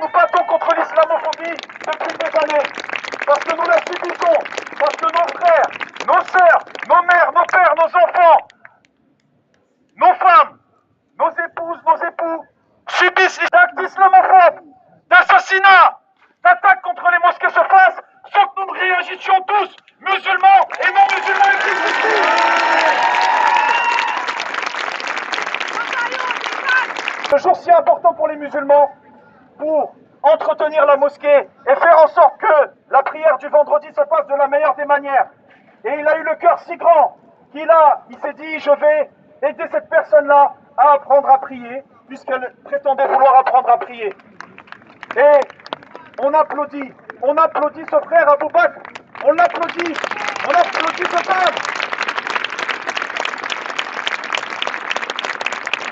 nous battons contre l'islamophobie depuis des années. Parce que nous la subissons. Parce que nos frères, nos sœurs, nos mères, nos pères, nos enfants, nos femmes, nos épouses, nos époux subissent les actes islamophobes, d'assassinat, d'attaques contre les mosquées se fassent sans que nous ne réagissions tous, musulmans et non musulmans ici. Ce jour si important pour les musulmans, pour entretenir la mosquée et faire en sorte que la prière du vendredi se passe de la meilleure des manières. Et il a eu le cœur si grand qu'il s'est dit, je vais aider cette personne-là à apprendre à prier, puisqu'elle prétendait vouloir apprendre à prier. Et on applaudit ce frère Abou Bakr, on applaudit ce peuple.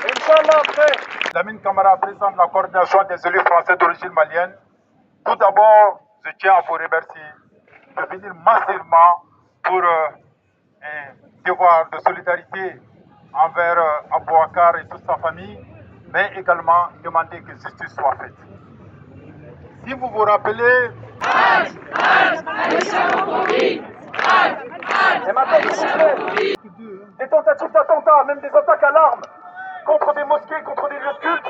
Inch'Allah, après. Lamine Camara, président de la coordination des élus français d'origine malienne. Tout d'abord, je tiens à vous remercier de venir massivement pour un devoir de solidarité envers Abouakar et toute sa famille, mais également demander que justice soit faite. Si vous vous rappelez... Et maintenant, des tentatives d'attentats, même des attaques à l'arme contre des mosquées, contre des lieux de culte.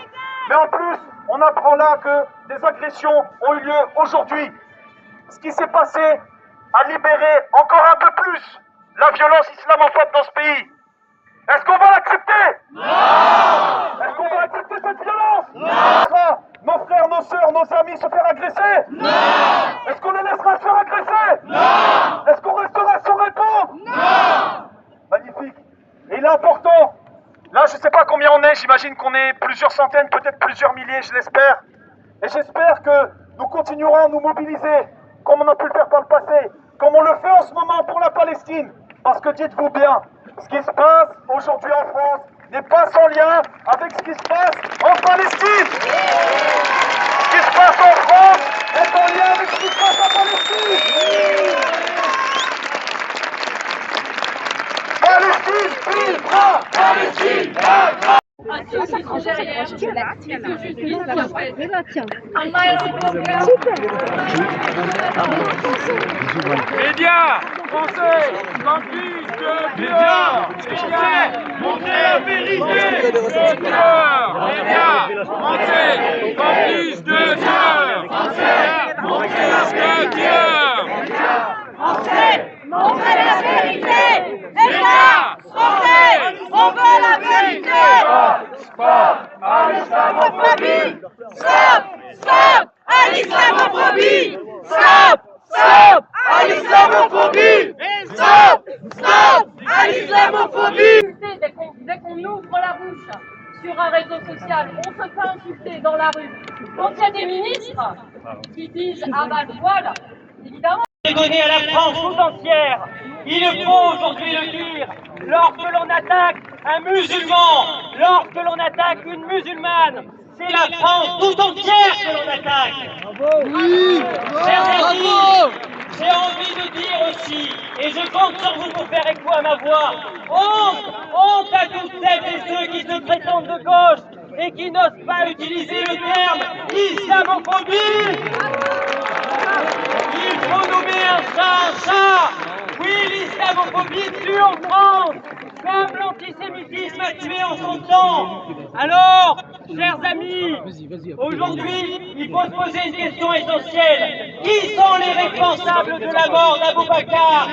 Mais en plus, on apprend là que des agressions ont eu lieu aujourd'hui. Ce qui s'est passé a libéré encore un peu plus la violence islamophobe dans ce pays. Est-ce qu'on va l'accepter? Non! Est-ce qu'on va accepter cette violence? Non! Nos frères, nos sœurs, nos amis se faire agresser? Non! Est-ce qu'on les laissera se faire agresser? Non! Est-ce qu'on restera sans répondre? Non! Magnifique. Et il est important. Là, je ne sais pas combien on est, j'imagine qu'on est plusieurs centaines, peut-être plusieurs milliers, je l'espère. Et j'espère que nous continuerons à nous mobiliser, comme on a pu le faire par le passé, comme on le fait en ce moment pour la Palestine. Parce que dites-vous bien, ce qui se passe aujourd'hui en France n'est pas sans lien avec ce qui se passe en Palestine. Ce qui se passe en France est en lien avec ce qui se passe en Palestine. Palestine vivra! Palestine vivra! Médias français, campus de tueurs, médias, montrez la vérité de tueurs, médias français, campus de tueurs, français, montrez la vérité, français, montrez la vérité, médias français, on veut la vérité. Stop à l'islamophobie! Stop! Stop à l'islamophobie! Stop! Stop à l'islamophobie! Stop! Stop à l'islamophobie! Dès qu'on ouvre la bouche sur un réseau social, on se fait insulter dans la rue. Donc il y a des ministres qui disent « Ah bah voilà !» Évidemment. Donné à la France tout entière. Il faut aujourd'hui le dire. Lorsque l'on attaque un musulman, lorsque l'on attaque une musulmane, c'est la France tout entière que l'on attaque. Oui, Chers amis, j'ai envie de dire aussi, et je compte sur vous pour faire écho à ma voix, honte à toutes celles et ceux qui se prétendent de gauche et qui n'osent pas utiliser le terme islamophobie. Il faut nommer un chat. Oui, l'islamophobie tue en France, comme l'antisémitisme a tué en son temps. Alors, chers amis, aujourd'hui, il faut se poser une question essentielle. Qui sont les responsables de la mort d'Abou Bakr?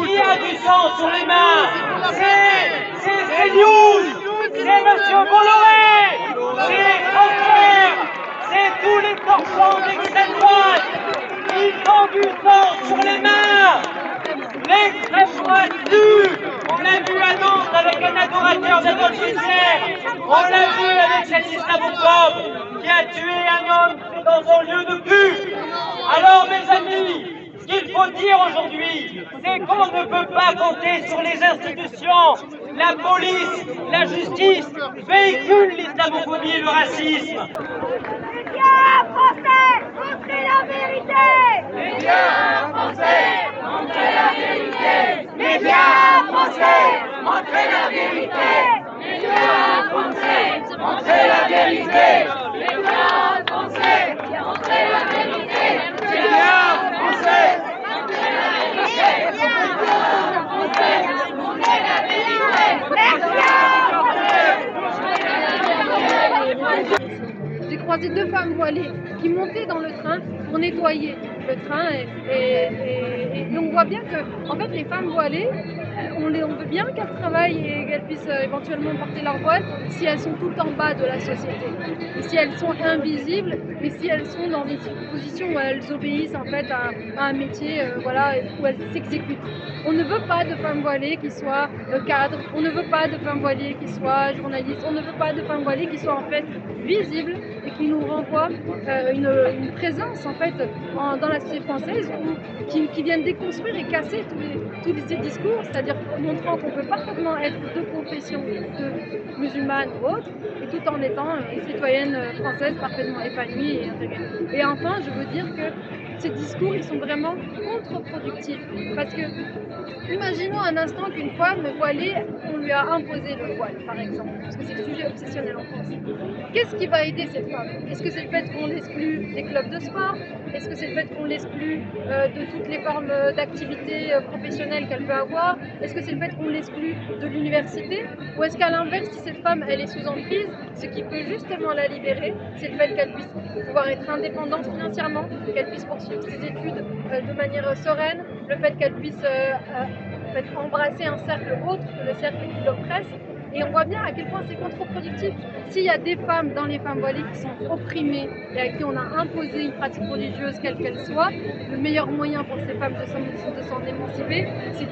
Qui a du sang sur les mains? C'est CNews, c'est M. Bolloré, c'est les Français, c'est tous les torchons d'extrême droite. Ils ont du sang sur les mains. L'extrême droite tue. On l'a vu à Nantes avec un adorateur d'Adolf Hitler. On l'a vu avec cet islamophobe qui a tué un homme dans son lieu de culte. Alors mes amis, ce qu'il faut dire aujourd'hui, c'est qu'on ne peut pas compter sur les institutions. La police, la justice véhiculent l'islamophobie et le racisme. Médias français, montrez la vérité. Médias français, montrez la vérité. Médias français, montrez la vérité. Médias français, montrez la vérité. Médias français, croisé 2 femmes voilées qui montaient dans le train pour nettoyer le train et on voit bien que en fait les femmes voilées, on veut bien qu'elles travaillent et qu'elles puissent éventuellement porter leur voile si elles sont tout en bas de la société, et si elles sont invisibles, mais si elles sont dans des positions où elles obéissent en fait à un métier, voilà, où elles s'exécutent. On ne veut pas de femmes voilées qui soient cadres, on ne veut pas de femmes voilées qui soient journalistes, on ne veut pas de femmes voilées qui soient en fait visibles et qui nous renvoient une présence en fait dans la société française qui viennent déconstruire et casser tous ces discours, c'est-à-dire montrant qu'on peut parfaitement être de confession de musulmane ou autre, et tout en étant une citoyenne française parfaitement épanouie et intégrée. Et enfin, je veux dire que ces discours, ils sont vraiment contre-productifs, parce que imaginons un instant qu'une femme voilée, on lui a imposé le voile, par exemple, parce que c'est le sujet obsessionnel en France. Qu'est-ce qui va aider cette femme? Est-ce que c'est le fait qu'on l'exclue des clubs de sport? Est-ce que c'est le fait qu'on l'exclue de toutes les formes d'activités professionnelles qu'elle peut avoir? Est-ce que c'est le fait qu'on l'exclue de l'université? Ou est-ce qu'à l'inverse, si cette femme elle est sous emprise, ce qui peut justement la libérer, c'est le fait qu'elle puisse pouvoir être indépendante financièrement, qu'elle puisse poursuivre ses études de manière sereine, le fait qu'elle puisse embrasser un cercle autre que le cercle qui l'oppresse. Et on voit bien à quel point c'est contre-productif. S'il y a des femmes dans les femmes voilées qui sont opprimées et à qui on a imposé une pratique religieuse quelle qu'elle soit, le meilleur moyen pour ces femmes de s'en émanciper, c'est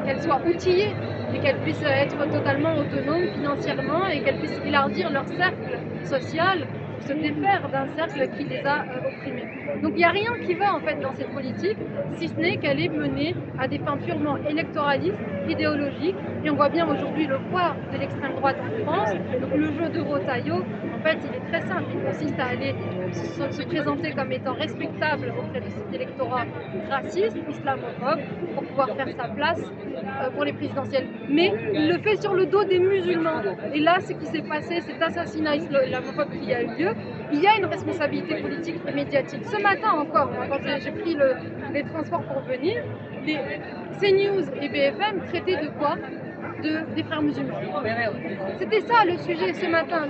qu'elles soient outillées et qu'elles puissent être totalement autonomes financièrement et qu'elles puissent élargir leur cercle social, se défaire d'un cercle qui les a opprimés. Donc il n'y a rien qui va en fait dans cette politique, si ce n'est qu'elle est menée à des fins purement électoralistes, idéologiques, et on voit bien aujourd'hui le poids de l'extrême droite en France. Donc le jeu de Rotaillot, en fait, il est très simple, il consiste à aller se présenter comme étant respectable auprès de cet électorat raciste, islamophobe, pour pouvoir faire sa place pour les présidentielles. Mais il le fait sur le dos des musulmans. Et là, ce qui s'est passé, cet assassinat islamophobe qui a eu lieu, il y a une responsabilité politique et médiatique. Ce matin encore, quand j'ai pris les transports pour venir, CNews et BFM traitaient de quoi? Des frères musulmans. C'était ça le sujet ce matin.